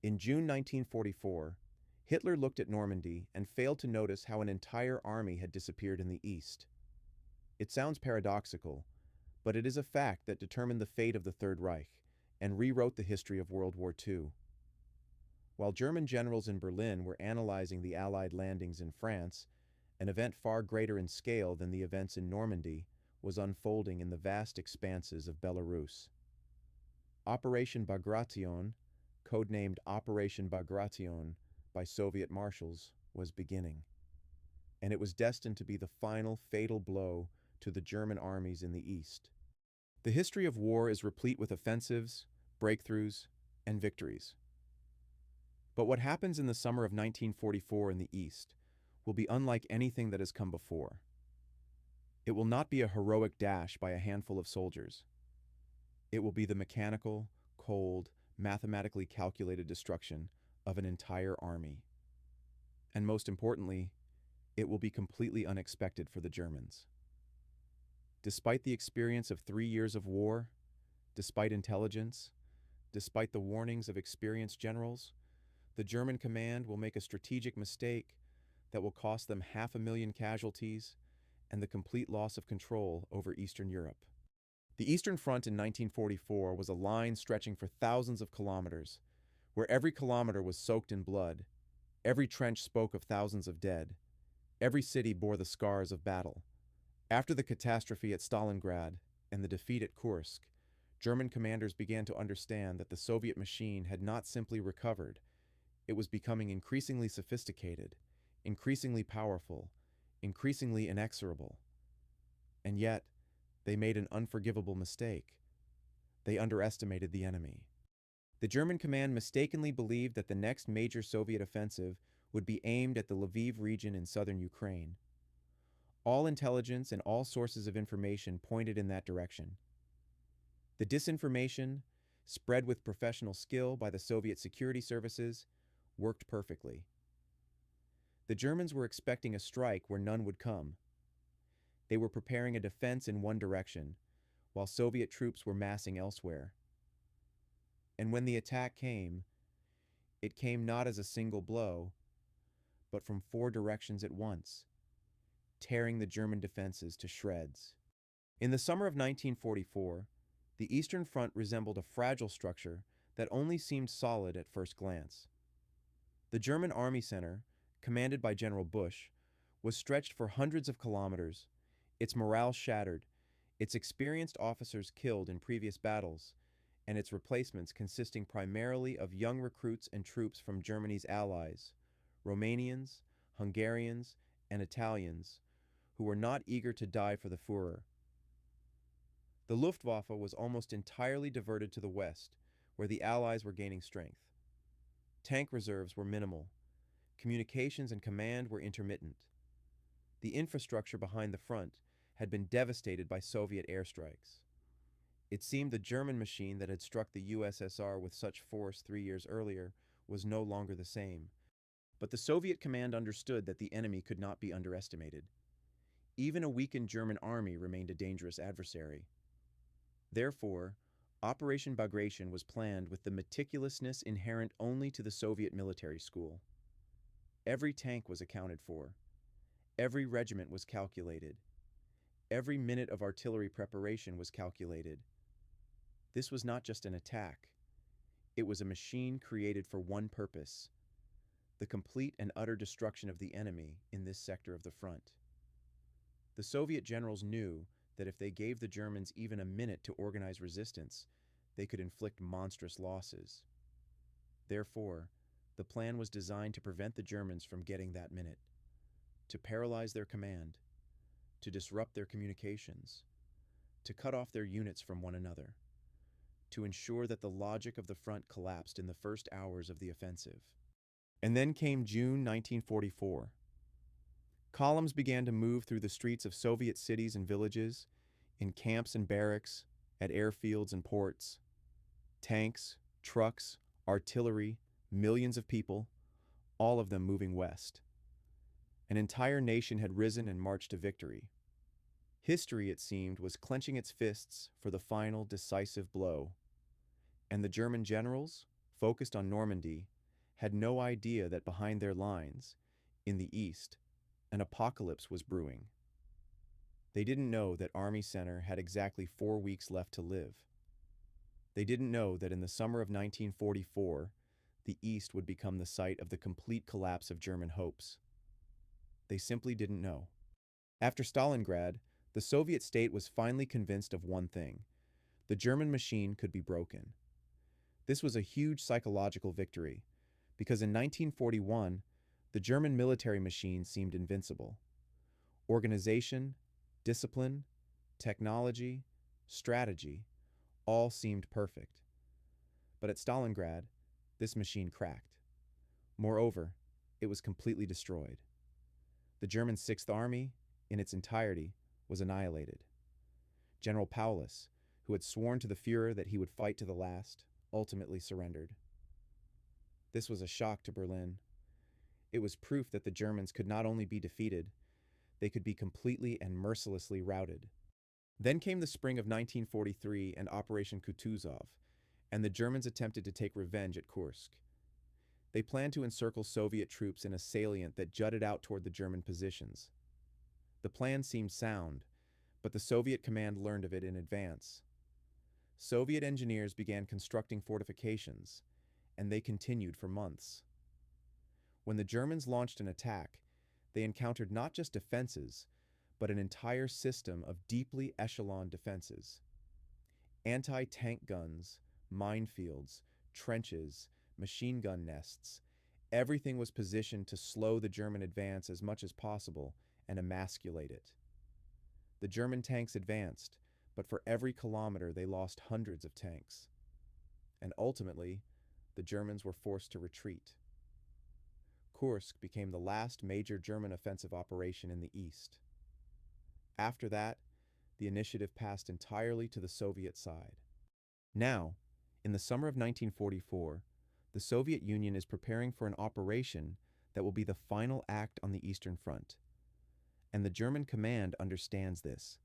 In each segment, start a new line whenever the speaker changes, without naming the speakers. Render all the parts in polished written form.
In June 1944, Hitler looked at Normandy and failed to notice how an entire army had disappeared in the east. It sounds paradoxical, but it is a fact that determined the fate of the Third Reich and rewrote the history of World War II. While German generals in Berlin were analyzing the Allied landings in France, an event far greater in scale than the events in Normandy was unfolding in the vast expanses of Belarus. Operation Bagration, codenamed Operation Bagration by Soviet marshals, was beginning, and it was destined to be the final fatal blow to the German armies in the east. The history of war is replete with offensives, breakthroughs, and victories. But what happens in the summer of 1944 in the east will be unlike anything that has come before. It will not be a heroic dash by a handful of soldiers. It will be the mechanical, cold, mathematically calculated destruction of an entire army. And most importantly, it will be completely unexpected for the Germans. Despite the experience of 3 years of war, despite intelligence, despite the warnings of experienced generals, the German command will make a strategic mistake that will cost them 500,000 casualties and the complete loss of control over Eastern Europe. The Eastern Front in 1944 was a line stretching for thousands of kilometers, where every kilometer was soaked in blood, every trench spoke of thousands of dead, every city bore the scars of battle. After the catastrophe at Stalingrad and the defeat at Kursk, German commanders began to understand that the Soviet machine had not simply recovered, it was becoming increasingly sophisticated, increasingly powerful, increasingly inexorable. And yet, they made an unforgivable mistake. They underestimated the enemy. The German command mistakenly believed that the next major Soviet offensive would be aimed at the Lviv region in southern Ukraine. All intelligence and all sources of information pointed in that direction. The disinformation, spread with professional skill by the Soviet security services, worked perfectly. The Germans were expecting a strike where none would come. They were preparing a defense in one direction, while Soviet troops were massing elsewhere. And when the attack came, it came not as a single blow, but from 4 directions at once, tearing the German defenses to shreds. In the summer of 1944, the Eastern Front resembled a fragile structure that only seemed solid at first glance. The German Army Center, commanded by General Busch, was stretched for hundreds of kilometers, its morale shattered, its experienced officers killed in previous battles, and its replacements consisting primarily of young recruits and troops from Germany's allies, Romanians, Hungarians, and Italians, who were not eager to die for the Führer. The Luftwaffe was almost entirely diverted to the west, where the Allies were gaining strength. Tank reserves were minimal. Communications and command were intermittent. The infrastructure behind the front had been devastated by Soviet airstrikes. It seemed the German machine that had struck the USSR with such force 3 years earlier was no longer the same. But the Soviet command understood that the enemy could not be underestimated. Even a weakened German army remained a dangerous adversary. Therefore, Operation Bagration was planned with the meticulousness inherent only to the Soviet military school. Every tank was accounted for. Every regiment was calculated. Every minute of artillery preparation was calculated. This was not just an attack. It was a machine created for one purpose: the complete and utter destruction of the enemy in this sector of the front. The Soviet generals knew that if they gave the Germans even a minute to organize resistance, they could inflict monstrous losses. Therefore, the plan was designed to prevent the Germans from getting that minute, to paralyze their command, to disrupt their communications, to cut off their units from one another, to ensure that the logic of the front collapsed in the first hours of the offensive. And then came June 1944. Columns began to move through the streets of Soviet cities and villages, in camps and barracks, at airfields and ports. Tanks, trucks, artillery, millions of people, all of them moving west. An entire nation had risen and marched to victory. History, it seemed, was clenching its fists for the final decisive blow. And the German generals, focused on Normandy, had no idea that behind their lines, in the east, an apocalypse was brewing. They didn't know that Army Center had exactly 4 weeks left to live. They didn't know that in the summer of 1944, the East would become the site of the complete collapse of German hopes. They simply didn't know. After Stalingrad, the Soviet state was finally convinced of one thing: the German machine could be broken. This was a huge psychological victory, because in 1941, the German military machine seemed invincible. Organization, discipline, technology, strategy, all seemed perfect. But at Stalingrad, this machine cracked. Moreover, it was completely destroyed. The German Sixth Army, in its entirety, was annihilated. General Paulus, who had sworn to the Führer that he would fight to the last, ultimately surrendered. This was a shock to Berlin. It was proof that the Germans could not only be defeated, they could be completely and mercilessly routed. Then came the spring of 1943 and Operation Kutuzov, and the Germans attempted to take revenge at Kursk. They planned to encircle Soviet troops in a salient that jutted out toward the German positions. The plan seemed sound, but the Soviet command learned of it in advance. Soviet engineers began constructing fortifications, and they continued for months. When the Germans launched an attack, they encountered not just defenses, but an entire system of deeply echeloned defenses. Anti-tank guns, minefields, trenches, machine gun nests, everything was positioned to slow the German advance as much as possible and emasculate it. The German tanks advanced, but for every kilometer they lost hundreds of tanks. And ultimately, the Germans were forced to retreat. Kursk became the last major German offensive operation in the east. After that, the initiative passed entirely to the Soviet side. Now, in the summer of 1944, the Soviet Union is preparing for an operation that will be the final act on the Eastern Front. And the German command understands this.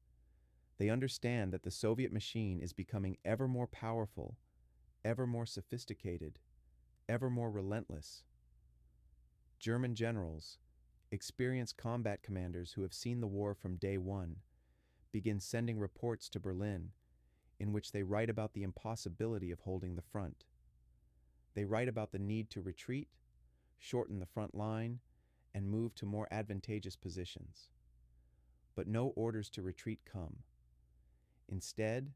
They understand that the Soviet machine is becoming ever more powerful, ever more sophisticated, ever more relentless. German generals, experienced combat commanders who have seen the war from day one, begin sending reports to Berlin in which they write about the impossibility of holding the front. They write about the need to retreat, shorten the front line, and move to more advantageous positions. But no orders to retreat come. Instead,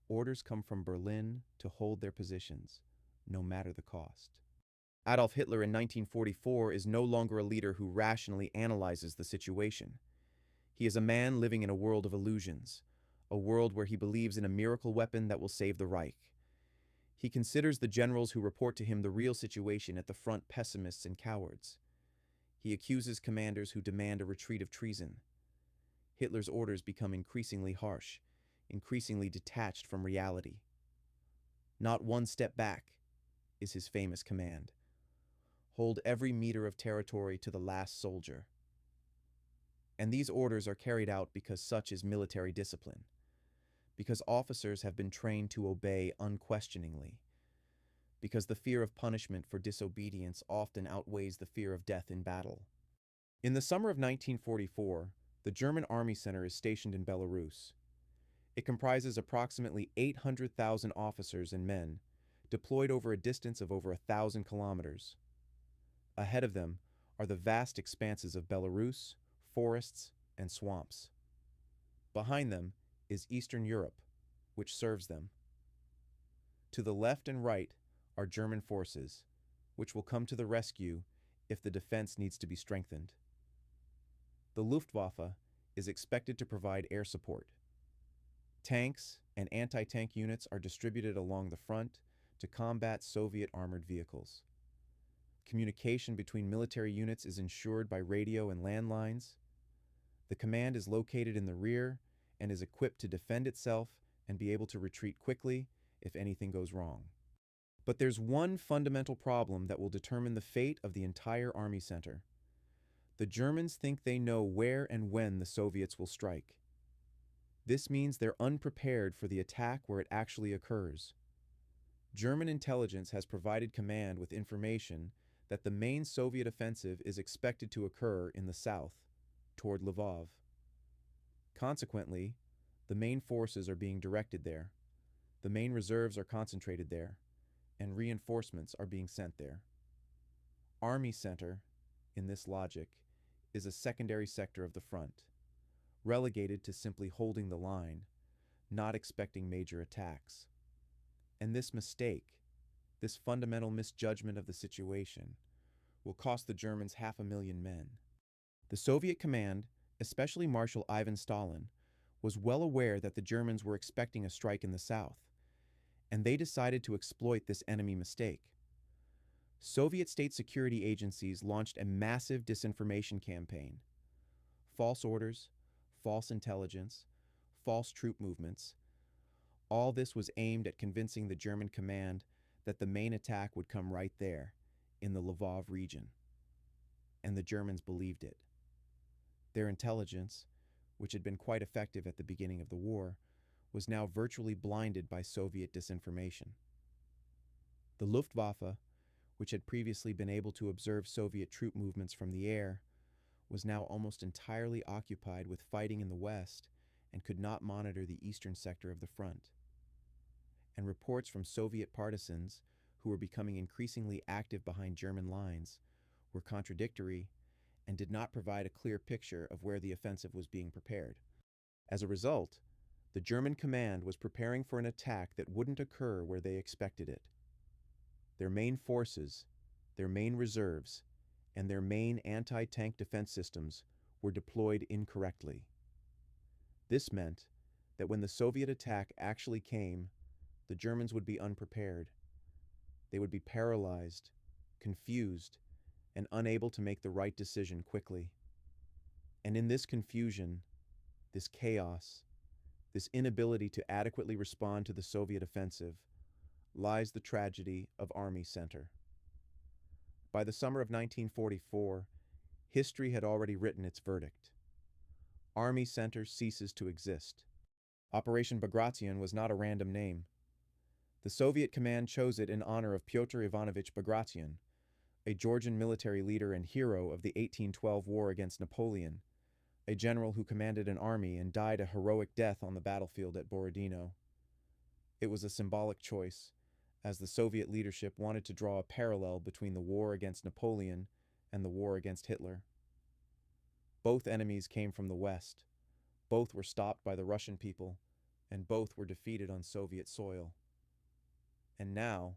orders come from Berlin to hold their positions, no matter the cost. Adolf Hitler in 1944 is no longer a leader who rationally analyzes the situation. He is a man living in a world of illusions, a world where he believes in a miracle weapon that will save the Reich. He considers the generals who report to him the real situation at the front pessimists and cowards. He accuses commanders who demand a retreat of treason. Hitler's orders become increasingly harsh, increasingly detached from reality. "Not one step back," is his famous command. "Hold every meter of territory to the last soldier." And these orders are carried out because such is military discipline, because officers have been trained to obey unquestioningly, because the fear of punishment for disobedience often outweighs the fear of death in battle. In the summer of 1944, the German Army Center is stationed in Belarus. It comprises approximately 800,000 officers and men, deployed over a distance of over 1,000 kilometers. Ahead of them are the vast expanses of Belarus, forests, and swamps. Behind them is Eastern Europe, which serves them. To the left and right are German forces, which will come to the rescue if the defense needs to be strengthened. The Luftwaffe is expected to provide air support. Tanks and anti-tank units are distributed along the front to combat Soviet armored vehicles. Communication between military units is ensured by radio and landlines. The command is located in the rear and is equipped to defend itself and be able to retreat quickly if anything goes wrong. But there's one fundamental problem that will determine the fate of the entire Army Center. The Germans think they know where and when the Soviets will strike. This means they're unprepared for the attack where it actually occurs. German intelligence has provided command with information that the main Soviet offensive is expected to occur in the south, toward Lvov. Consequently, the main forces are being directed there, the main reserves are concentrated there, and reinforcements are being sent there. Army Center, in this logic, is a secondary sector of the front, relegated to simply holding the line, not expecting major attacks. And this mistake, this fundamental misjudgment of the situation, will cost the Germans 500,000 men. The Soviet command, especially Marshal Ivan Stalin, was well aware that the Germans were expecting a strike in the south, and they decided to exploit this enemy mistake. Soviet state security agencies launched a massive disinformation campaign. False orders, false intelligence, false troop movements. All this was aimed at convincing the German command that the main attack would come right there, in the Lvov region. And the Germans believed it. Their intelligence, which had been quite effective at the beginning of the war, was now virtually blinded by Soviet disinformation. The Luftwaffe, which had previously been able to observe Soviet troop movements from the air, was now almost entirely occupied with fighting in the west and could not monitor the eastern sector of the front. And reports from Soviet partisans, who were becoming increasingly active behind German lines, were contradictory and did not provide a clear picture of where the offensive was being prepared. As a result, the German command was preparing for an attack that wouldn't occur where they expected it. Their main forces, their main reserves, and their main anti-tank defense systems were deployed incorrectly. This meant that when the Soviet attack actually came, the Germans would be unprepared. They would be paralyzed, confused, and unable to make the right decision quickly. And in this confusion, this chaos, this inability to adequately respond to the Soviet offensive, lies the tragedy of Army Center. By the summer of 1944, history had already written its verdict. Army Center ceases to exist. Operation Bagration was not a random name. The Soviet command chose it in honor of Pyotr Ivanovich Bagration, a Georgian military leader and hero of the 1812 war against Napoleon, a general who commanded an army and died a heroic death on the battlefield at Borodino. It was a symbolic choice, as the Soviet leadership wanted to draw a parallel between the war against Napoleon and the war against Hitler. Both enemies came from the West, both were stopped by the Russian people, and both were defeated on Soviet soil. And now,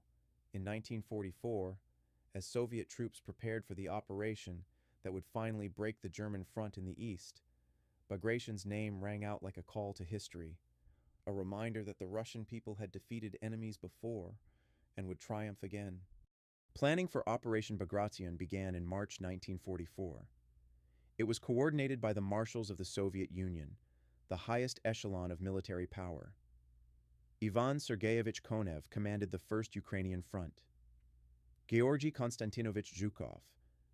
in 1944, as Soviet troops prepared for the operation that would finally break the German front in the east, Bagration's name rang out like a call to history, a reminder that the Russian people had defeated enemies before and would triumph again. Planning for Operation Bagration began in March 1944. It was coordinated by the marshals of the Soviet Union, the highest echelon of military power. Ivan Sergeyevich Konev commanded the First Ukrainian Front. Georgy Konstantinovich Zhukov,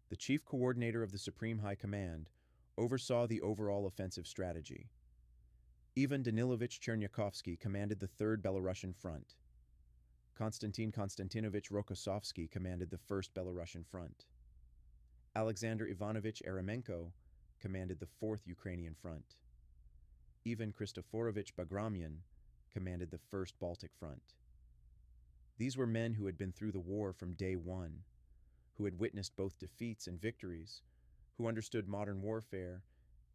the chief coordinator of the Supreme High Command, oversaw the overall offensive strategy. Ivan Danilovich Chernyakovsky commanded the Third Belarusian Front. Konstantin Konstantinovich Rokossovsky commanded the First Belarusian Front. Alexander Ivanovich Eremenko commanded the Fourth Ukrainian Front. Ivan Kristoforovich Bagramyan commanded the First Baltic Front. These were men who had been through the war from day one, who had witnessed both defeats and victories, who understood modern warfare,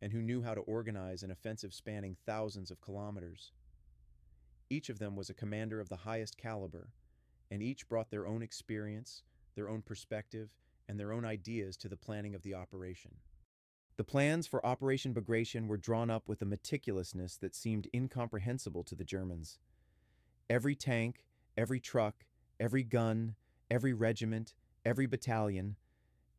and who knew how to organize an offensive spanning thousands of kilometers. Each of them was a commander of the highest caliber, and each brought their own experience, their own perspective, and their own ideas to the planning of the operation. The plans for Operation Bagration were drawn up with a meticulousness that seemed incomprehensible to the Germans. Every tank, every truck, every gun, every regiment, every battalion,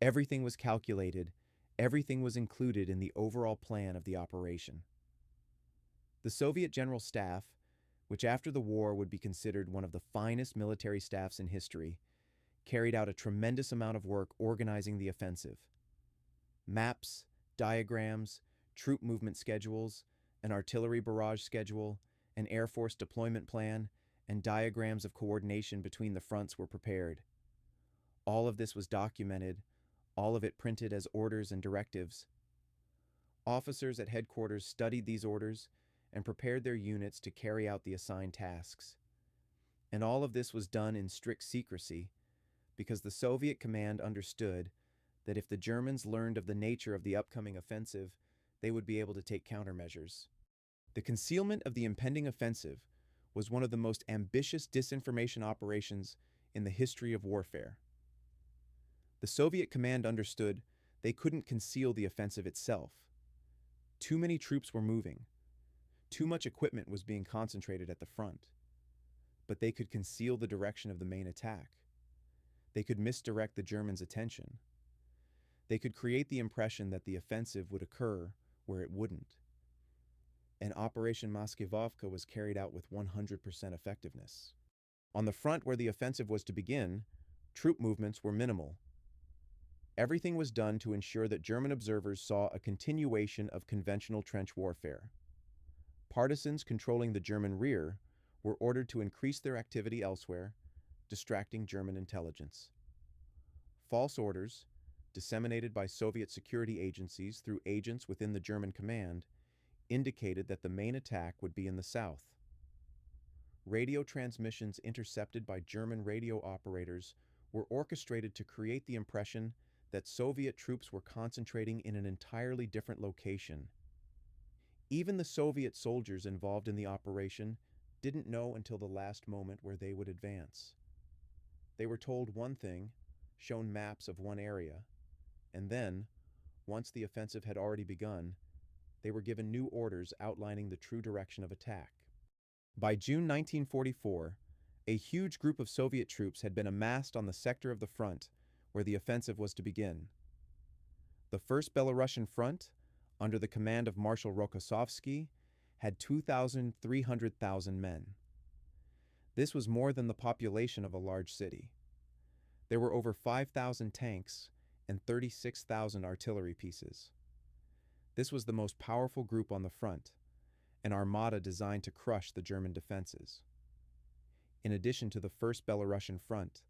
everything was calculated, everything was included in the overall plan of the operation. The Soviet General Staff, which after the war would be considered one of the finest military staffs in history, carried out a tremendous amount of work organizing the offensive. Maps, diagrams, troop movement schedules, an artillery barrage schedule, an Air Force deployment plan, and diagrams of coordination between the fronts were prepared. All of this was documented, all of it printed as orders and directives. Officers at headquarters studied these orders and prepared their units to carry out the assigned tasks. And all of this was done in strict secrecy because the Soviet command understood that if the Germans learned of the nature of the upcoming offensive, they would be able to take countermeasures. The concealment of the impending offensive was one of the most ambitious disinformation operations in the history of warfare. The Soviet command understood they couldn't conceal the offensive itself. Too many troops were moving. Too much equipment was being concentrated at the front. But they could conceal the direction of the main attack. They could misdirect the Germans' attention. They could create the impression that the offensive would occur where it wouldn't. And Operation Maskirovka was carried out with 100% effectiveness. On the front where the offensive was to begin, troop movements were minimal. Everything was done to ensure that German observers saw a continuation of conventional trench warfare. Partisans controlling the German rear were ordered to increase their activity elsewhere, distracting German intelligence. False orders, disseminated by Soviet security agencies through agents within the German command, indicated that the main attack would be in the south. Radio transmissions intercepted by German radio operators were orchestrated to create the impression that Soviet troops were concentrating in an entirely different location. Even the Soviet soldiers involved in the operation didn't know until the last moment where they would advance. They were told one thing, shown maps of one area, and then, once the offensive had already begun, they were given new orders outlining the true direction of attack. By June 1944, a huge group of Soviet troops had been amassed on the sector of the front where the offensive was to begin. The 1st Belarusian Front, under the command of Marshal Rokossovsky, had 2,300,000 men. This was more than the population of a large city. There were over 5,000 tanks and 36,000 artillery pieces. This was the most powerful group on the front, an armada designed to crush the German defenses. In addition to the 1st Belarusian Front,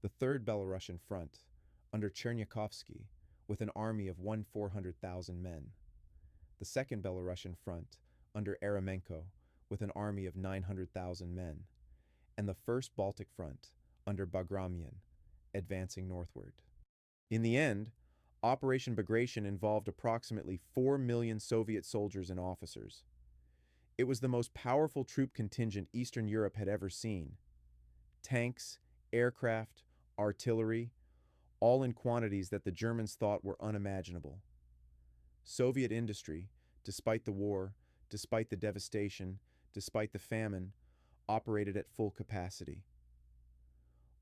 the 3rd Belarusian Front, under Chernyakhovsky, with an army of 1,400,000 men. The 2nd Belarusian Front, under Eremenko, with an army of 900,000 men. And the 1st Baltic Front, under Bagration, advancing northward. In the end, Operation Bagration involved approximately 4 million Soviet soldiers and officers. It was the most powerful troop contingent Eastern Europe had ever seen. Tanks, aircraft, artillery, all in quantities that the Germans thought were unimaginable. Soviet industry, despite the war, despite the devastation, despite the famine, operated at full capacity.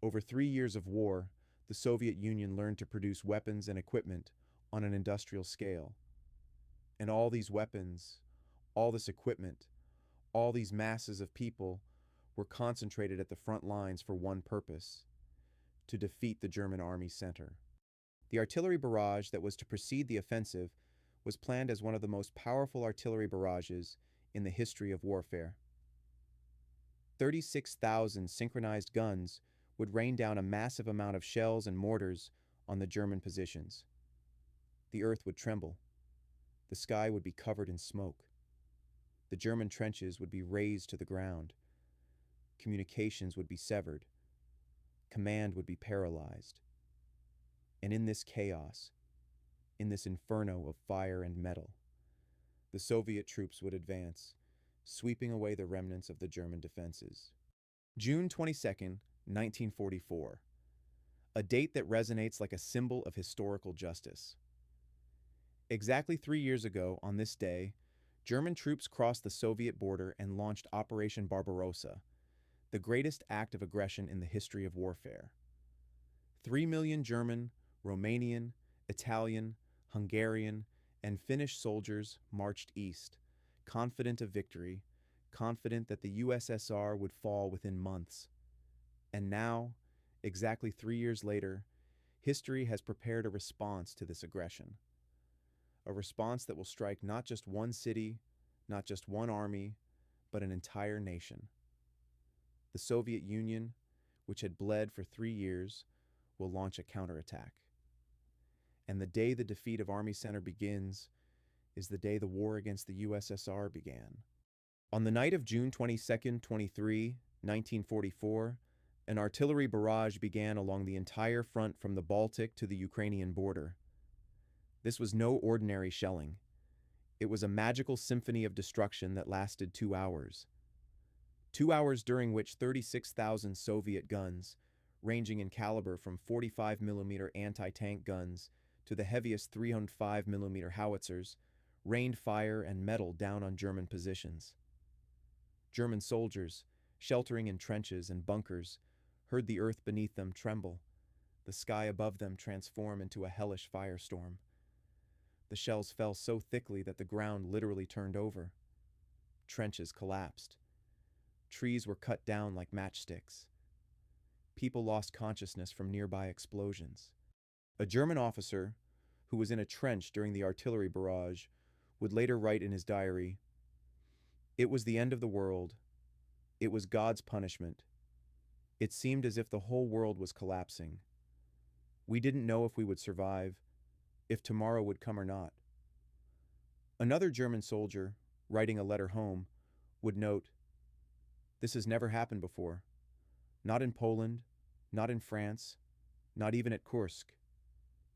Over 3 years of war, the Soviet Union learned to produce weapons and equipment on an industrial scale. And all these weapons, all this equipment, all these masses of people were concentrated at the front lines for one purpose: to defeat the German army center. The artillery barrage that was to precede the offensive was planned as one of the most powerful artillery barrages in the history of warfare. 36,000 synchronized guns would rain down a massive amount of shells and mortars on the German positions. The earth would tremble. The sky would be covered in smoke. The German trenches would be razed to the ground. Communications would be severed. Command would be paralyzed. And in this chaos, in this inferno of fire and metal, the Soviet troops would advance, sweeping away the remnants of the German defenses. June 22nd, 1944, a date that resonates like a symbol of historical justice. Exactly 3 years ago, on this day, German troops crossed the Soviet border and launched Operation Barbarossa, the greatest act of aggression in the history of warfare. 3 million German, Romanian, Italian, Hungarian, and Finnish soldiers marched east, confident of victory, confident that the USSR would fall within months. And now, exactly 3 years later, history has prepared a response to this aggression. A response that will strike not just one city, not just one army, but an entire nation. The Soviet Union, which had bled for 3 years, will launch a counterattack. And the day the defeat of Army Center begins is the day the war against the USSR began. On the night of June 23, 1944, an artillery barrage began along the entire front from the Baltic to the Ukrainian border. This was no ordinary shelling. It was a magical symphony of destruction that lasted 2 hours. 2 hours during which 36,000 Soviet guns, ranging in caliber from 45mm anti-tank guns to the heaviest 305mm howitzers, rained fire and metal down on German positions. German soldiers, sheltering in trenches and bunkers, heard the earth beneath them tremble, the sky above them transform into a hellish firestorm. The shells fell so thickly that the ground literally turned over. Trenches collapsed. Trees were cut down like matchsticks. People lost consciousness from nearby explosions. A German officer, who was in a trench during the artillery barrage, would later write in his diary, "It was the end of the world. It was God's punishment. It seemed as if the whole world was collapsing. We didn't know if we would survive, if tomorrow would come or not." Another German soldier, writing a letter home, would note, "This has never happened before. Not in Poland, not in France, not even at Kursk.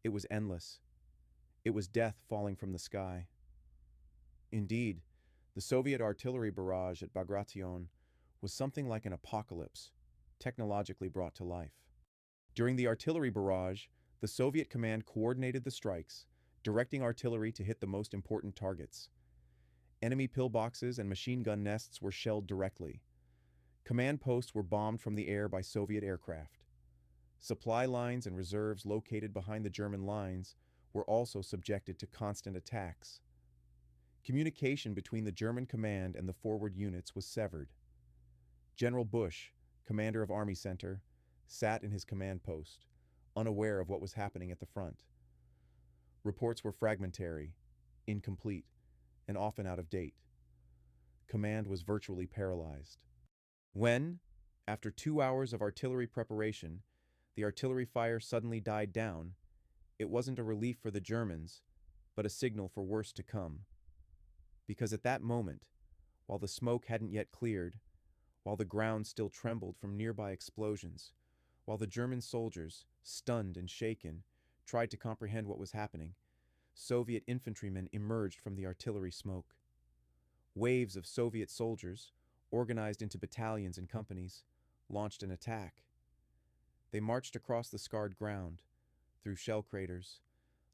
It was endless. It was death falling from the sky." Indeed, the Soviet artillery barrage at Bagration was something like an apocalypse, technologically brought to life. During the artillery barrage, the Soviet command coordinated the strikes, directing artillery to hit the most important targets. Enemy pillboxes and machine gun nests were shelled directly. Command posts were bombed from the air by Soviet aircraft. Supply lines and reserves located behind the German lines were also subjected to constant attacks. Communication between the German command and the forward units was severed. General Busch, commander of Army Center, sat in his command post, unaware of what was happening at the front. Reports were fragmentary, incomplete, and often out of date. Command was virtually paralyzed. When, after 2 hours of artillery preparation, the artillery fire suddenly died down, it wasn't a relief for the Germans, but a signal for worse to come. Because at that moment, while the smoke hadn't yet cleared, while the ground still trembled from nearby explosions, while the German soldiers, stunned and shaken, tried to comprehend what was happening, Soviet infantrymen emerged from the artillery smoke. Waves of Soviet soldiers, organized into battalions and companies, launched an attack. They marched across the scarred ground, through shell craters,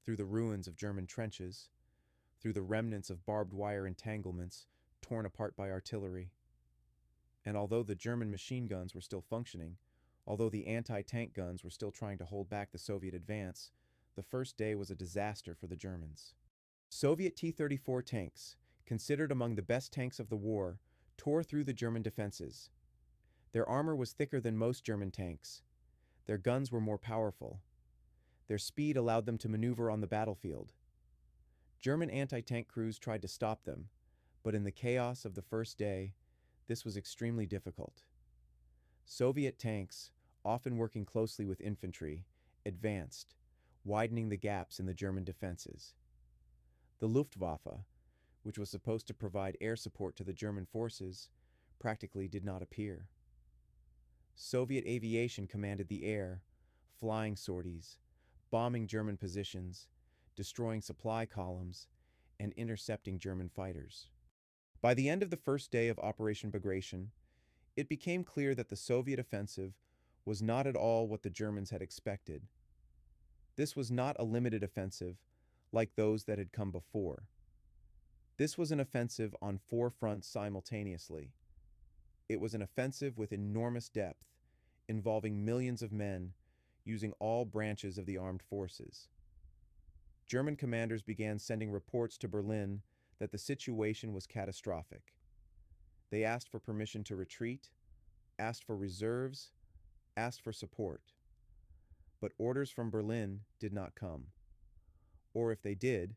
through the ruins of German trenches, through the remnants of barbed wire entanglements torn apart by artillery. And although the German machine guns were still functioning, although the anti-tank guns were still trying to hold back the Soviet advance, the first day was a disaster for the Germans. Soviet T-34 tanks, considered among the best tanks of the war, tore through the German defenses. Their armor was thicker than most German tanks. Their guns were more powerful. Their speed allowed them to maneuver on the battlefield. German anti-tank crews tried to stop them, but in the chaos of the first day, this was extremely difficult. Soviet tanks, often working closely with infantry, advanced, widening the gaps in the German defenses. The Luftwaffe, which was supposed to provide air support to the German forces, practically did not appear. Soviet aviation commanded the air, flying sorties, bombing German positions, destroying supply columns, and intercepting German fighters. By the end of the first day of Operation Bagration, it became clear that the Soviet offensive was not at all what the Germans had expected. This was not a limited offensive like those that had come before. This was an offensive on 4 fronts simultaneously. It was an offensive with enormous depth, involving millions of men, using all branches of the armed forces. German commanders began sending reports to Berlin that the situation was catastrophic. They asked for permission to retreat, asked for reserves, asked for support. But orders from Berlin did not come. Or if they did,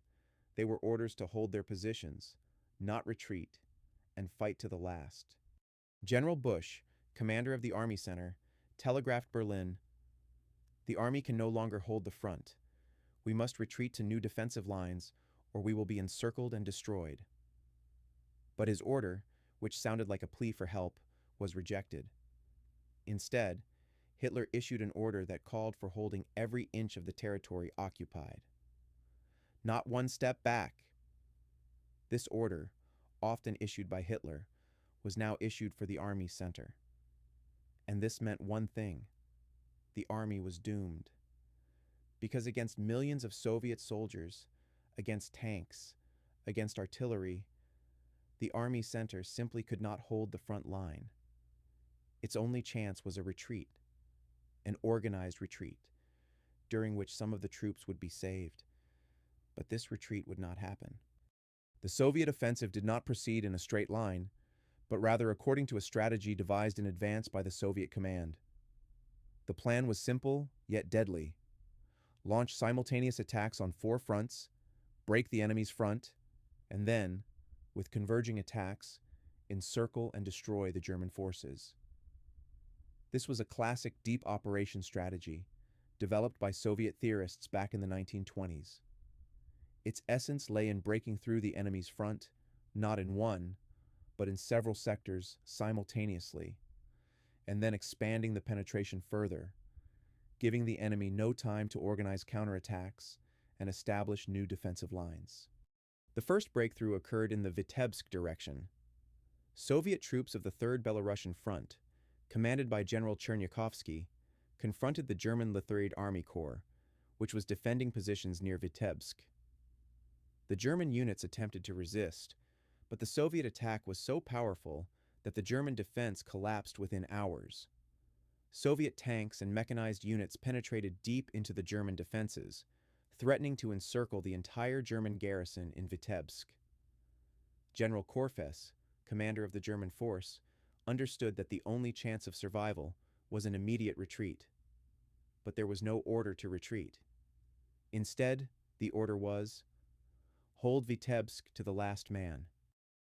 they were orders to hold their positions, not retreat, and fight to the last. General Busch, commander of the army center, telegraphed Berlin, "The army can no longer hold the front. We must retreat to new defensive lines, or we will be encircled and destroyed." But his order, which sounded like a plea for help, was rejected. Instead, Hitler issued an order that called for holding every inch of the territory occupied. Not one step back. This order, often issued by Hitler, was now issued for the army center. And this meant one thing: the army was doomed. Because against millions of Soviet soldiers, against tanks, against artillery, the army center simply could not hold the front line. Its only chance was a retreat, an organized retreat, during which some of the troops would be saved. But this retreat would not happen. The Soviet offensive did not proceed in a straight line, but rather according to a strategy devised in advance by the Soviet command. The plan was simple, yet deadly. Launch simultaneous attacks on 4 fronts, break the enemy's front, and then, with converging attacks, encircle and destroy the German forces. This was a classic deep operation strategy, developed by Soviet theorists back in the 1920s. Its essence lay in breaking through the enemy's front, not in one, but in several sectors simultaneously, and then expanding the penetration further, giving the enemy no time to organize counterattacks and establish new defensive lines. The first breakthrough occurred in the Vitebsk direction. Soviet troops of the Third Belarusian Front, commanded by General Chernyakhovsky, confronted the German Third Army Corps, which was defending positions near Vitebsk. The German units attempted to resist, but the Soviet attack was so powerful that the German defense collapsed within hours. Soviet tanks and mechanized units penetrated deep into the German defenses, threatening to encircle the entire German garrison in Vitebsk. General Korfes, commander of the German force, understood that the only chance of survival was an immediate retreat. But there was no order to retreat. Instead, the order was, "Hold Vitebsk to the last man."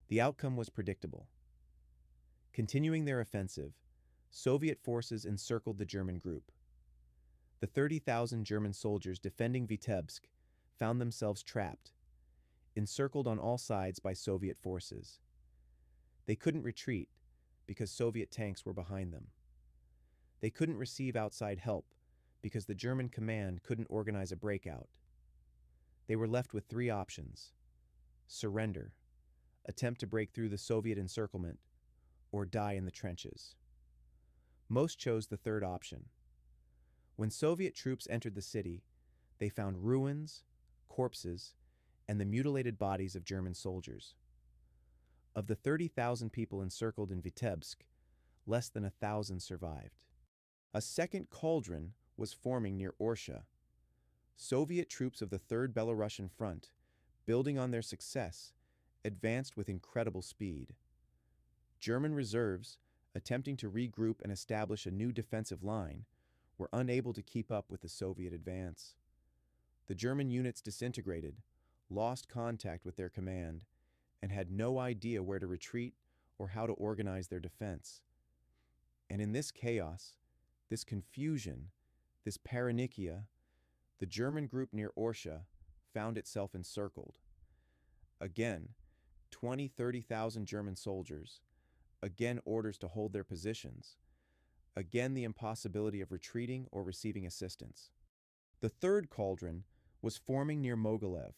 The outcome was predictable. Continuing their offensive, Soviet forces encircled the German group. The 30,000 German soldiers defending Vitebsk found themselves trapped, encircled on all sides by Soviet forces. They couldn't retreat because Soviet tanks were behind them. They couldn't receive outside help because the German command couldn't organize a breakout. They were left with 3 options: surrender, attempt to break through the Soviet encirclement, or die in the trenches. Most chose the third option. When Soviet troops entered the city, they found ruins, corpses, and the mutilated bodies of German soldiers. Of the 30,000 people encircled in Vitebsk, less than 1,000 survived. A second cauldron was forming near Orsha. Soviet troops of the Third Belarusian Front, building on their success, advanced with incredible speed. German reserves, attempting to regroup and establish a new defensive line, were unable to keep up with the Soviet advance. The German units disintegrated, lost contact with their command, and had no idea where to retreat or how to organize their defense. And in this chaos, this confusion, this paranoia, the German group near Orsha found itself encircled. Again, 30,000 German soldiers, again orders to hold their positions, again the impossibility of retreating or receiving assistance. The third cauldron was forming near Mogilev.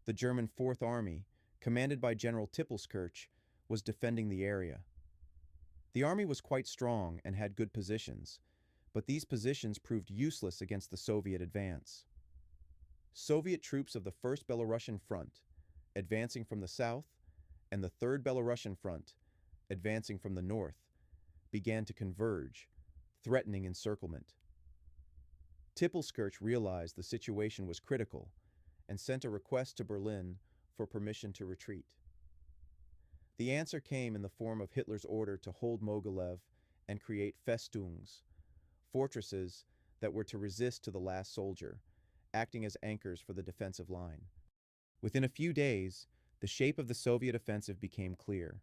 The German Fourth Army, commanded by General Tippelskirch, was defending the area. The army was quite strong and had good positions, but these positions proved useless against the Soviet advance. Soviet troops of the First Belarusian Front, advancing from the south, and the Third Belarusian Front, advancing from the north, began to converge, threatening encirclement. Tippelskirch realized the situation was critical and sent a request to Berlin for permission to retreat. The answer came in the form of Hitler's order to hold Mogilev and create Festungs, fortresses that were to resist to the last soldier, acting as anchors for the defensive line. Within a few days, the shape of the Soviet offensive became clear.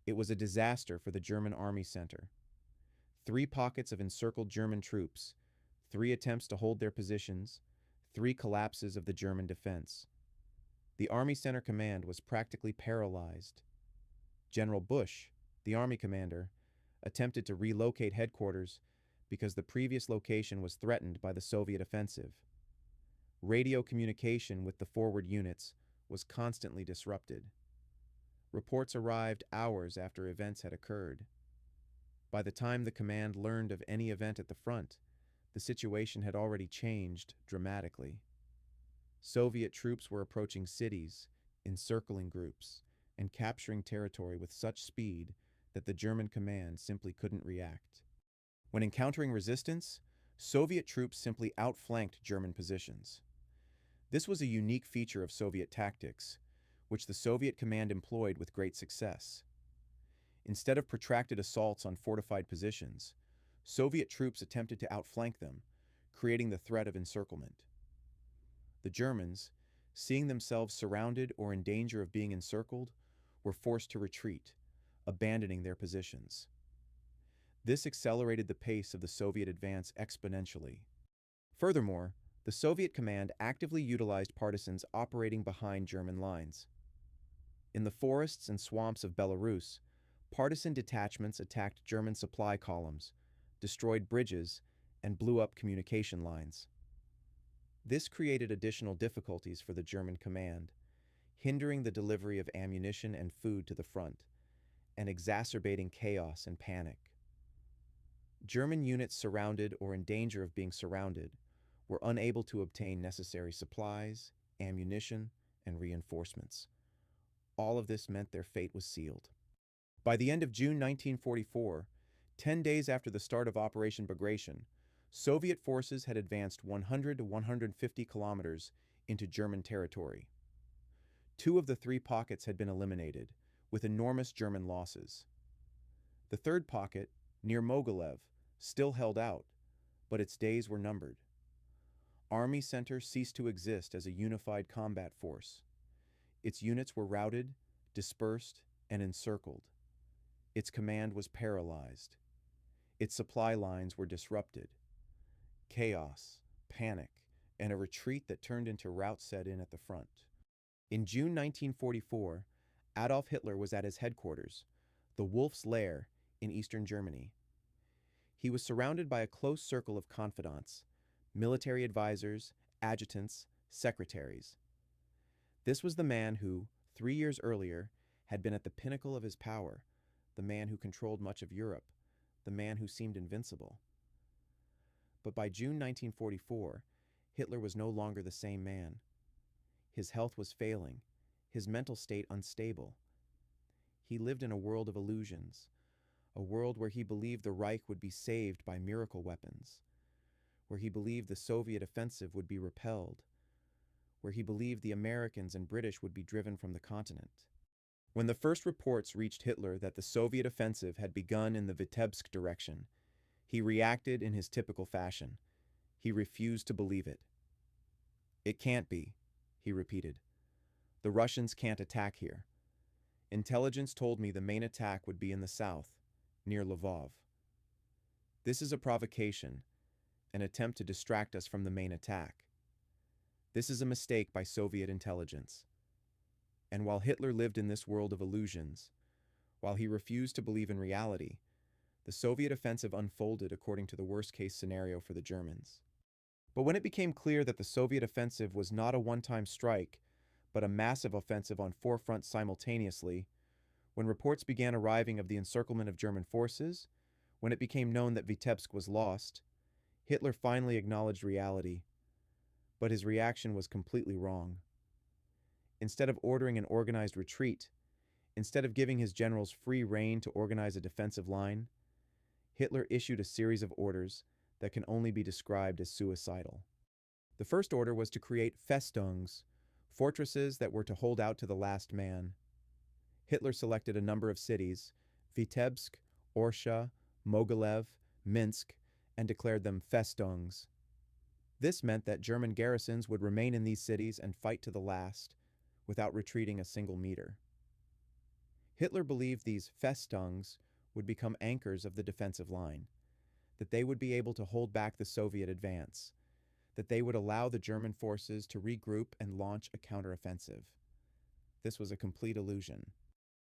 It was a disaster for the German army center. Three pockets of encircled German troops, three attempts to hold their positions, three collapses of the German defense. The Army Center Command was practically paralyzed. General Bush, the Army commander, attempted to relocate headquarters because the previous location was threatened by the Soviet offensive. Radio communication with the forward units was constantly disrupted. Reports arrived hours after events had occurred. By the time the command learned of any event at the front, the situation had already changed dramatically. Soviet troops were approaching cities, encircling groups, and capturing territory with such speed that the German command simply couldn't react. When encountering resistance, Soviet troops simply outflanked German positions. This was a unique feature of Soviet tactics, which the Soviet command employed with great success. Instead of protracted assaults on fortified positions, Soviet troops attempted to outflank them, creating the threat of encirclement. The Germans, seeing themselves surrounded or in danger of being encircled, were forced to retreat, abandoning their positions. This accelerated the pace of the Soviet advance exponentially. Furthermore, the Soviet command actively utilized partisans operating behind German lines. In the forests and swamps of Belarus, partisan detachments attacked German supply columns, destroyed bridges, and blew up communication lines. This created additional difficulties for the German command, hindering the delivery of ammunition and food to the front, and exacerbating chaos and panic. German units surrounded or in danger of being surrounded were unable to obtain necessary supplies, ammunition, and reinforcements. All of this meant their fate was sealed. By the end of June 1944, 10 days after the start of Operation Bagration, Soviet forces had advanced 100 to 150 kilometers into German territory. Two of the three pockets had been eliminated, with enormous German losses. The third pocket, near Mogilev, still held out, but its days were numbered. Army Center ceased to exist as a unified combat force. Its units were routed, dispersed, and encircled. Its command was paralyzed. Its supply lines were disrupted. Chaos, panic, and a retreat that turned into rout set in at the front. In June 1944, Adolf Hitler was at his headquarters, the Wolf's Lair, in eastern Germany. He was surrounded by a close circle of confidants, military advisors, adjutants, secretaries. This was the man who, 3 years earlier, had been at the pinnacle of his power, the man who controlled much of Europe, the man who seemed invincible. But by June 1944, Hitler was no longer the same man. His health was failing, his mental state unstable. He lived in a world of illusions, a world where he believed the Reich would be saved by miracle weapons, where he believed the Soviet offensive would be repelled, where he believed the Americans and British would be driven from the continent. When the first reports reached Hitler that the Soviet offensive had begun in the Vitebsk direction, he reacted in his typical fashion. He refused to believe it. "It can't be," he repeated. "The Russians can't attack here. Intelligence told me the main attack would be in the south, near Lvov. This is a provocation, an attempt to distract us from the main attack. This is a mistake by Soviet intelligence." And while Hitler lived in this world of illusions, while he refused to believe in reality, the Soviet offensive unfolded according to the worst-case scenario for the Germans. But when it became clear that the Soviet offensive was not a one-time strike, but a massive offensive on four fronts simultaneously, when reports began arriving of the encirclement of German forces, when it became known that Vitebsk was lost, Hitler finally acknowledged reality. But his reaction was completely wrong. Instead of ordering an organized retreat, instead of giving his generals free rein to organize a defensive line, Hitler issued a series of orders that can only be described as suicidal. The first order was to create Festungs, fortresses that were to hold out to the last man. Hitler selected a number of cities, Vitebsk, Orsha, Mogilev, Minsk, and declared them Festungs. This meant that German garrisons would remain in these cities and fight to the last, without retreating a single meter. Hitler believed these Festungs would become anchors of the defensive line, that they would be able to hold back the Soviet advance, that they would allow the German forces to regroup and launch a counteroffensive. This was a complete illusion.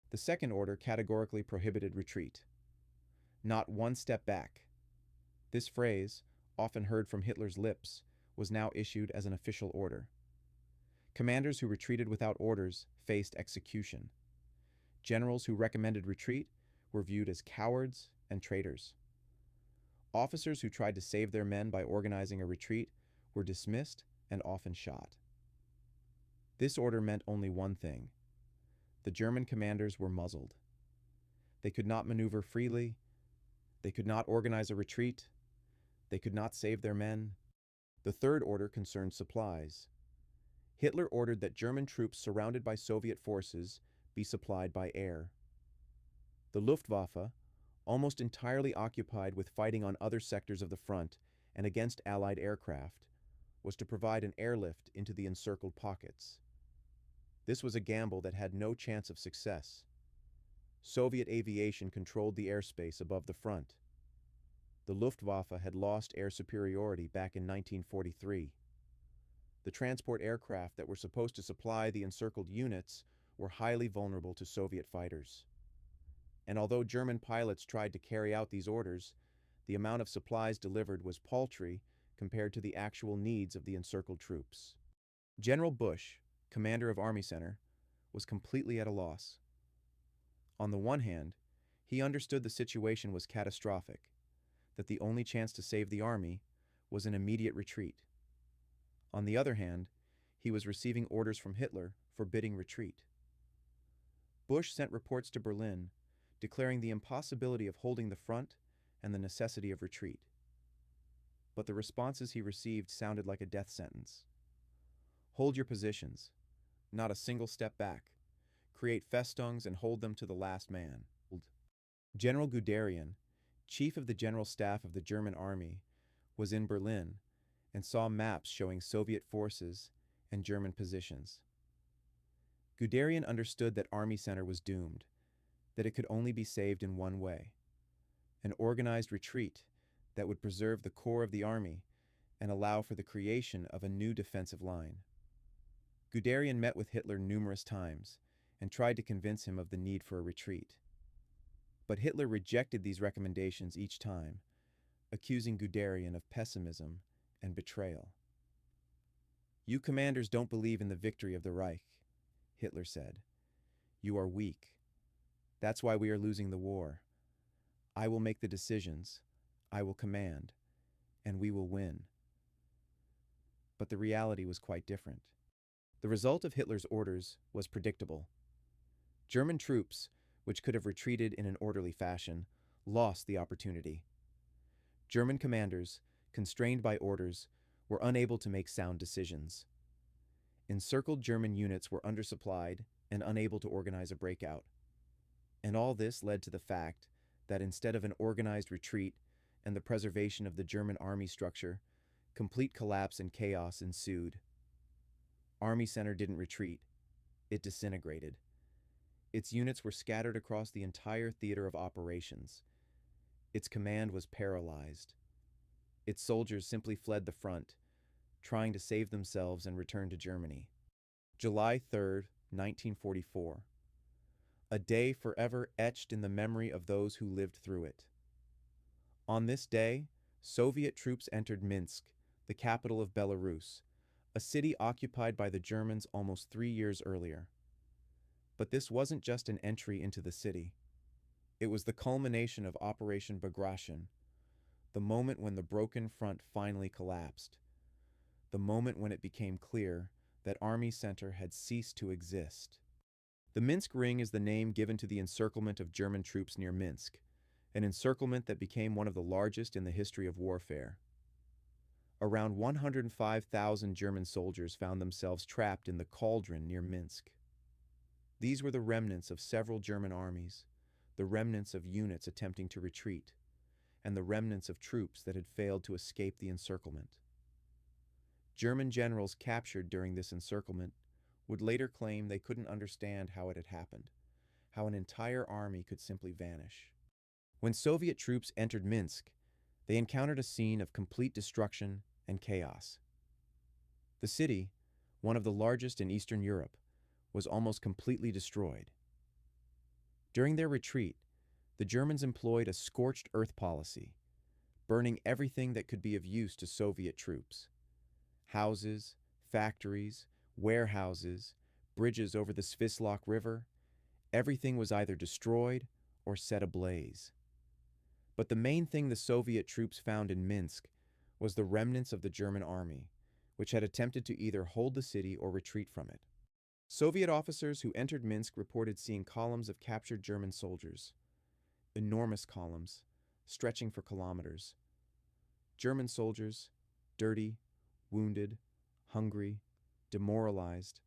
The Second Order categorically prohibited retreat. Not one step back. This phrase, often heard from Hitler's lips, was now issued as an official order. Commanders who retreated without orders faced execution. Generals who recommended retreat were viewed as cowards and traitors. Officers who tried to save their men by organizing a retreat were dismissed and often shot. This order meant only one thing. The German commanders were muzzled. They could not maneuver freely. They could not organize a retreat. They could not save their men. The Third Order concerned supplies. Hitler ordered that German troops surrounded by Soviet forces be supplied by air. The Luftwaffe, almost entirely occupied with fighting on other sectors of the front and against Allied aircraft, was to provide an airlift into the encircled pockets. This was a gamble that had no chance of success. Soviet aviation controlled the airspace above the front. The Luftwaffe had lost air superiority back in 1943. The transport aircraft that were supposed to supply the encircled units were highly vulnerable to Soviet fighters. And although German pilots tried to carry out these orders, the amount of supplies delivered was paltry compared to the actual needs of the encircled troops. General Busch, commander of Army Center, was completely at a loss. On the one hand, he understood the situation was catastrophic, that the only chance to save the army was an immediate retreat. On the other hand, he was receiving orders from Hitler forbidding retreat. Busch sent reports to Berlin declaring the impossibility of holding the front and the necessity of retreat. But the responses he received sounded like a death sentence. Hold your positions, not a single step back. Create Festungs and hold them to the last man. General Guderian, chief of the General Staff of the German Army, was in Berlin and saw maps showing Soviet forces and German positions. Guderian understood that Army Center was doomed, that it could only be saved in one way: an organized retreat that would preserve the core of the army and allow for the creation of a new defensive line. Guderian met with Hitler numerous times and tried to convince him of the need for a retreat. But Hitler rejected these recommendations each time, accusing Guderian of pessimism and betrayal. "You commanders don't believe in the victory of the Reich," Hitler said. "You are weak. That's why we are losing the war. I will make the decisions, I will command, and we will win." But the reality was quite different. The result of Hitler's orders was predictable. German troops, which could have retreated in an orderly fashion, lost the opportunity. German commanders, constrained by orders, were unable to make sound decisions. Encircled German units were undersupplied and unable to organize a breakout. And all this led to the fact that instead of an organized retreat and the preservation of the German army structure, complete collapse and chaos ensued. Army Center didn't retreat. It disintegrated. Its units were scattered across the entire theater of operations. Its command was paralyzed. Its soldiers simply fled the front, trying to save themselves and return to Germany. July 3rd, 1944. A day forever etched in the memory of those who lived through it. On this day, Soviet troops entered Minsk, the capital of Belarus, a city occupied by the Germans almost 3 years earlier. But this wasn't just an entry into the city. It was the culmination of Operation Bagration, the moment when the broken front finally collapsed, the moment when it became clear that Army Center had ceased to exist. The Minsk Ring is the name given to the encirclement of German troops near Minsk, an encirclement that became one of the largest in the history of warfare. Around 105,000 German soldiers found themselves trapped in the cauldron near Minsk. These were the remnants of several German armies, the remnants of units attempting to retreat, and the remnants of troops that had failed to escape the encirclement. German generals captured during this encirclement would later claim they couldn't understand how it had happened, how an entire army could simply vanish. When Soviet troops entered Minsk, they encountered a scene of complete destruction and chaos. The city, one of the largest in Eastern Europe, was almost completely destroyed. During their retreat, the Germans employed a scorched earth policy, burning everything that could be of use to Soviet troops. Houses, factories, warehouses, bridges over the Svislok River, everything was either destroyed or set ablaze. But the main thing the Soviet troops found in Minsk was the remnants of the German army, which had attempted to either hold the city or retreat from it. Soviet officers who entered Minsk reported seeing columns of captured German soldiers, enormous columns, stretching for kilometers. German soldiers, dirty, wounded, hungry, demoralized,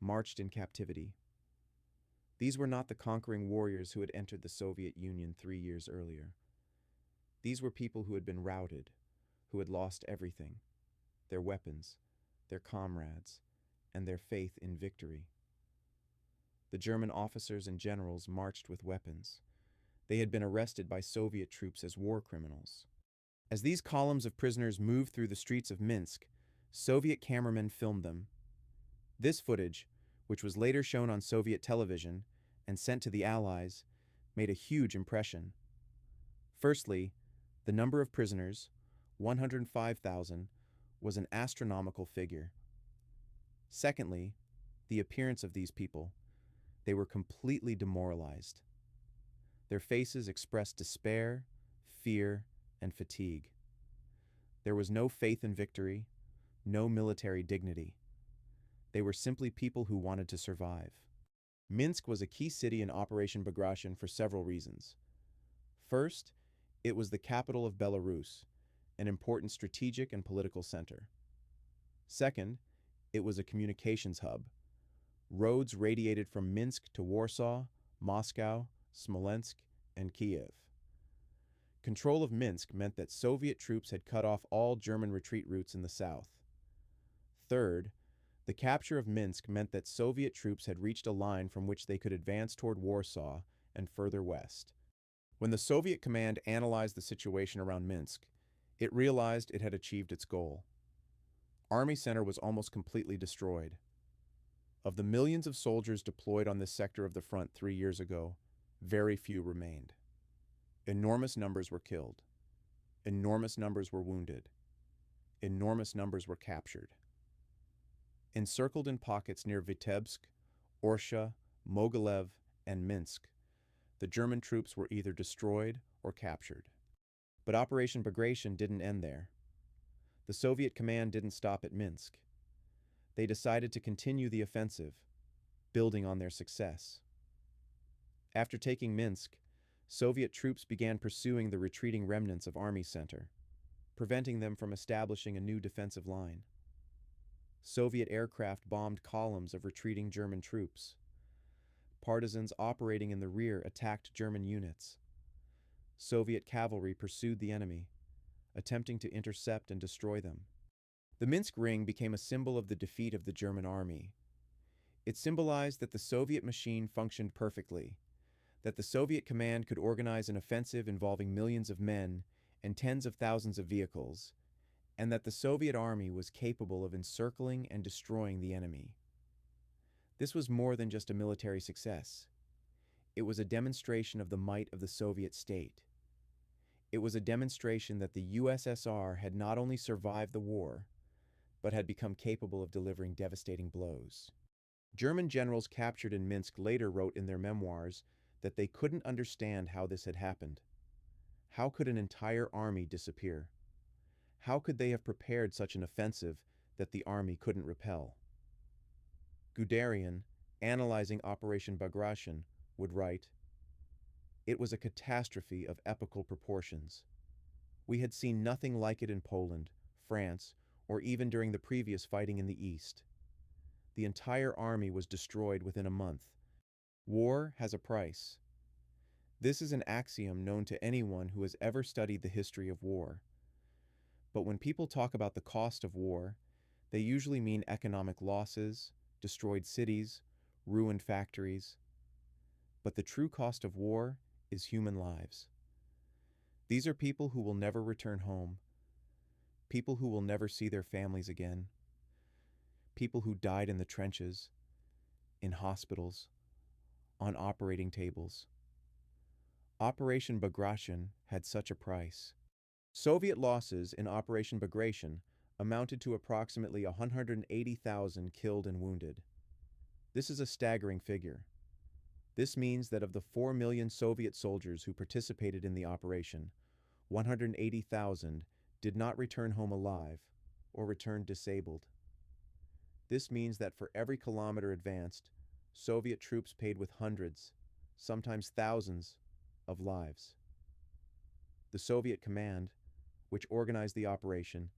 marched in captivity. These were not the conquering warriors who had entered the Soviet Union 3 years earlier. These were people who had been routed, who had lost everything, their weapons, their comrades, and their faith in victory. The German officers and generals marched with weapons. They had been arrested by Soviet troops as war criminals. As these columns of prisoners moved through the streets of Minsk, Soviet cameramen filmed them. This footage, which was later shown on Soviet television and sent to the Allies, made a huge impression. Firstly, the number of prisoners, 105,000, was an astronomical figure. Secondly, the appearance of these people. They were completely demoralized. Their faces expressed despair, fear, and fatigue. There was no faith in victory, no military dignity. They were simply people who wanted to survive. Minsk was a key city in Operation Bagration for several reasons. First, it was the capital of Belarus, an important strategic and political center. Second, it was a communications hub. Roads radiated from Minsk to Warsaw, Moscow, Smolensk, and Kiev. Control of Minsk meant that Soviet troops had cut off all German retreat routes in the south. Third, the capture of Minsk meant that Soviet troops had reached a line from which they could advance toward Warsaw and further west. When the Soviet command analyzed the situation around Minsk, it realized it had achieved its goal. Army Center was almost completely destroyed. Of the millions of soldiers deployed on this sector of the front 3 years ago, very few remained. Enormous numbers were killed. Enormous numbers were wounded. Enormous numbers were captured. Encircled in pockets near Vitebsk, Orsha, Mogilev, and Minsk, the German troops were either destroyed or captured. But Operation Bagration didn't end there. The Soviet command didn't stop at Minsk. They decided to continue the offensive, building on their success. After taking Minsk, Soviet troops began pursuing the retreating remnants of Army Center, preventing them from establishing a new defensive line. Soviet aircraft bombed columns of retreating German troops. Partisans operating in the rear attacked German units. Soviet cavalry pursued the enemy, attempting to intercept and destroy them. The Minsk Ring became a symbol of the defeat of the German army. It symbolized that the Soviet machine functioned perfectly, that the Soviet command could organize an offensive involving millions of men and tens of thousands of vehicles, and that the Soviet army was capable of encircling and destroying the enemy. This was more than just a military success. It was a demonstration of the might of the Soviet state. It was a demonstration that the USSR had not only survived the war, but had become capable of delivering devastating blows. German generals captured in Minsk later wrote in their memoirs that they couldn't understand how this had happened. How could an entire army disappear? How could they have prepared such an offensive that the army couldn't repel? Guderian, analyzing Operation Bagration, would write, "It was a catastrophe of epical proportions. We had seen nothing like it in Poland, France, or even during the previous fighting in the East. The entire army was destroyed within a month. War has a price. This is an axiom known to anyone who has ever studied the history of war. But when people talk about the cost of war, they usually mean economic losses, destroyed cities, ruined factories. But the true cost of war is human lives. These are people who will never return home, people who will never see their families again, people who died in the trenches, in hospitals, on operating tables. Operation Bagration had such a price. Soviet losses in Operation Bagration amounted to approximately 180,000 killed and wounded. This is a staggering figure. This means that of the 4 million Soviet soldiers who participated in the operation, 180,000 did not return home alive or returned disabled. This means that for every kilometer advanced, Soviet troops paid with hundreds, sometimes thousands, of lives. The Soviet command, which organized the operation,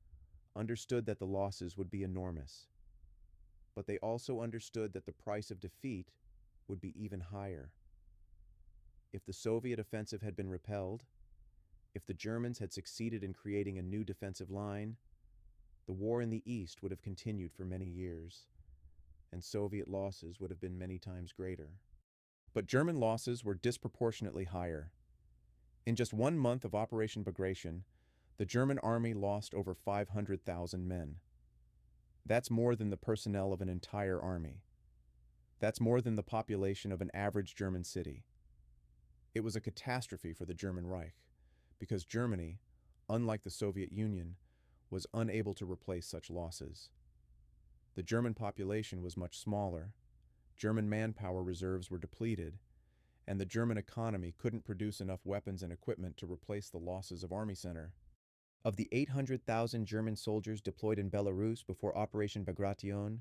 understood that the losses would be enormous. But they also understood that the price of defeat would be even higher. If the Soviet offensive had been repelled, if the Germans had succeeded in creating a new defensive line, the war in the East would have continued for many years, and Soviet losses would have been many times greater. But German losses were disproportionately higher. In just 1 month of Operation Bagration, the German army lost over 500,000 men. That's more than the personnel of an entire army. That's more than the population of an average German city. It was a catastrophe for the German Reich, because Germany, unlike the Soviet Union, was unable to replace such losses. The German population was much smaller, German manpower reserves were depleted, and the German economy couldn't produce enough weapons and equipment to replace the losses of Army Center. Of the 800,000 German soldiers deployed in Belarus before Operation Bagration,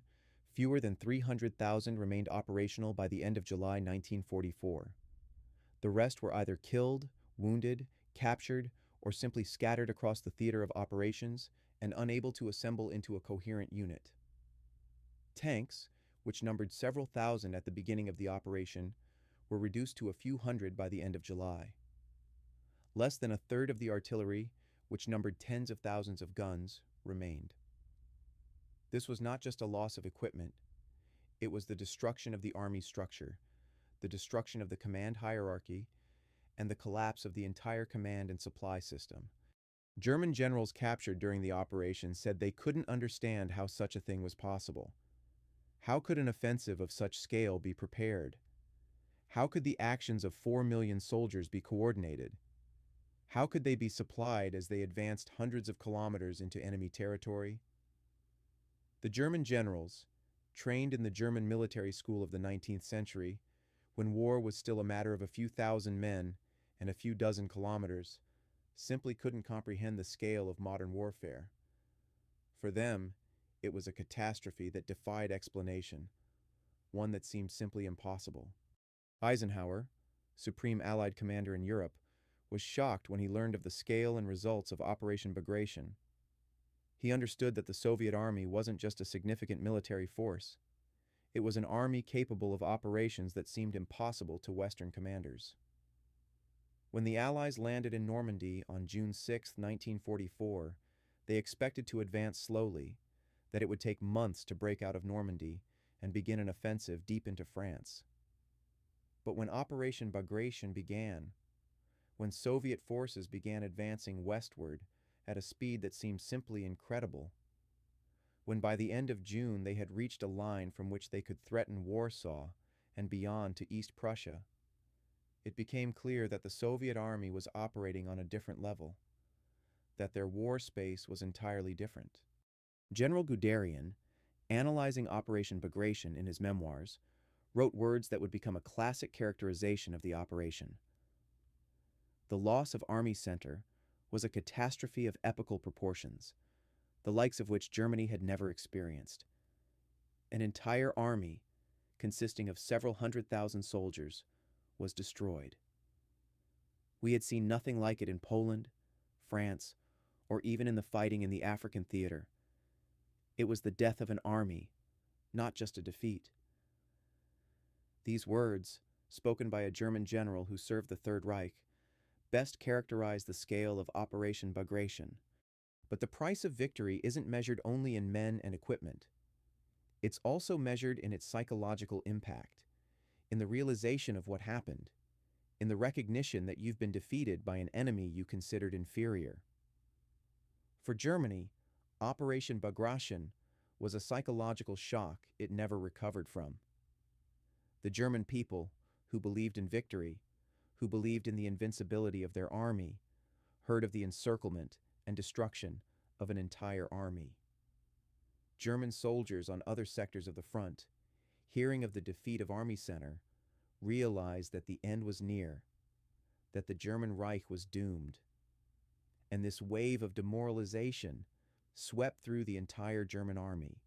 fewer than 300,000 remained operational by the end of July 1944. The rest were either killed, wounded, captured, or simply scattered across the theater of operations and unable to assemble into a coherent unit. Tanks, which numbered several thousand at the beginning of the operation, were reduced to a few hundred by the end of July. Less than a third of the artillery, which numbered tens of thousands of guns, remained. This was not just a loss of equipment, it was the destruction of the army's structure, the destruction of the command hierarchy, and the collapse of the entire command and supply system. German generals captured during the operation said they couldn't understand how such a thing was possible. How could an offensive of such scale be prepared? How could the actions of 4 million soldiers be coordinated? How could they be supplied as they advanced hundreds of kilometers into enemy territory? The German generals, trained in the German military school of the 19th century, when war was still a matter of a few thousand men and a few dozen kilometers, simply couldn't comprehend the scale of modern warfare. For them, it was a catastrophe that defied explanation, one that seemed simply impossible. Eisenhower, Supreme Allied Commander in Europe, was shocked when he learned of the scale and results of Operation Bagration. He understood that the Soviet army wasn't just a significant military force. It was an army capable of operations that seemed impossible to Western commanders. When the Allies landed in Normandy on June 6, 1944, they expected to advance slowly, that it would take months to break out of Normandy and begin an offensive deep into France. But when Operation Bagration began, when Soviet forces began advancing westward at a speed that seemed simply incredible, when by the end of June they had reached a line from which they could threaten Warsaw and beyond to East Prussia, it became clear that the Soviet army was operating on a different level, that their war space was entirely different. General Guderian, analyzing Operation Bagration in his memoirs, wrote words that would become a classic characterization of the operation. The loss of Army Center was a catastrophe of epical proportions, the likes of which Germany had never experienced. An entire army, consisting of several 100,000 soldiers, was destroyed. We had seen nothing like it in Poland, France, or even in the fighting in the African theater. It was the death of an army, not just a defeat. These words, spoken by a German general who served the Third Reich, best characterize the scale of Operation Bagration. But the price of victory isn't measured only in men and equipment. It's also measured in its psychological impact. in the realization of what happened, in the recognition that you've been defeated by an enemy you considered inferior. For Germany, Operation Bagration was a psychological shock it never recovered from. The German people, who believed in victory, who believed in the invincibility of their army, heard of the encirclement and destruction of an entire army. German soldiers on other sectors of the front, hearing of the defeat of Army Center, realized that the end was near, that the German Reich was doomed. And this wave of demoralization swept through the entire German army.